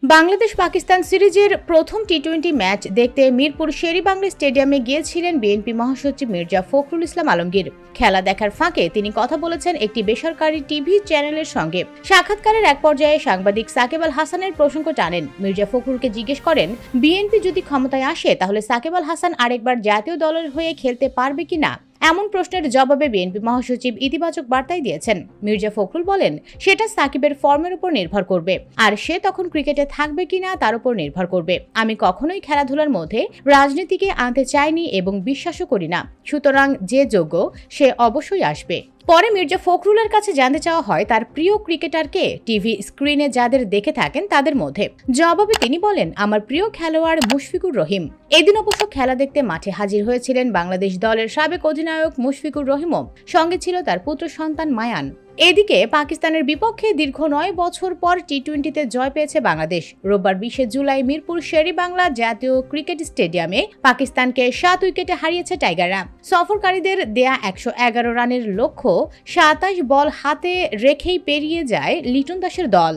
বাংলাদেশ পাকিস্তান সিরিজের প্রথম টি-20 ম্যাচ দেখতে মিরপুর শেরেবাংলা স্টেডিয়ামে গিয়েছিলেন বিএনপি মহাসচিব মির্জা ফখরুল ইসলাম আলমগীর। খেলা দেখার ফাঁকে তিনি কথা বলেছেন একটি বেসরকারি টিভি চ্যানেলের সঙ্গে। সাক্ষাৎকারের এক পর্যায়ে সাংবাদিক সাকিব আল হাসানের প্রসঙ্গ টানেন। মির্জা ফখরুলকে জিজ্ঞেস করেন, বিএনপি যদি ক্ষমতায় আসে তাহলে সাকিব আল হাসান আরেকবার জাতীয় দলের হয়ে খেলতে পারবে কিনা। এমন প্রশ্নের জবাবে বিএনপি মহাসচিব ইতিবাচক বার্তাই দিয়েছেন। মির্জা ফখরুল বলেন, সেটা সাকিবের ফর্মের উপর নির্ভর করবে, আর সে তখন ক্রিকেটে থাকবে কিনা তার উপর নির্ভর করবে। আমি কখনোই খেলাধুলার মধ্যে রাজনীতিকে আনতে চাইনি এবং বিশ্বাসও করি না, সুতরাং যে যোগ্য সে অবশ্যই আসবে। পরে মির্জা ফখরুলের কাছে জানতে চাওয়া হয় তার প্রিয় ক্রিকেটারকে। টিভি স্ক্রিনে যাদের দেখে থাকেন তাদের মধ্যে। জবাবে তিনি বলেন, আমার প্রিয় খেলোয়াড় মুশফিকুর রহিম। এদিন অবশ্য খেলা দেখতে মাঠে হাজির হয়েছিলেন বাংলাদেশ দলের সাবেক অধিনায়ক মুশফিকুর রহিমও, সঙ্গে ছিল তার পুত্র সন্তান মায়ান। এদিকে পাকিস্তানের বিপক্ষে দীর্ঘ 9 বছর পর টি-20তে জয় পেয়েছে বাংলাদেশ। রোববার 20 জুলাই মিরপুর শেরেবাংলা জাতীয় ক্রিকেট স্টেডিয়ামে পাকিস্তানকে 7 উইকেটে হারিয়েছে টাইগাররা। সফরকারীদের দেয়া 111 রানের লক্ষ্য 27 বল হাতে রেখেই পেরিয়ে যায় লিটন দাসের দল।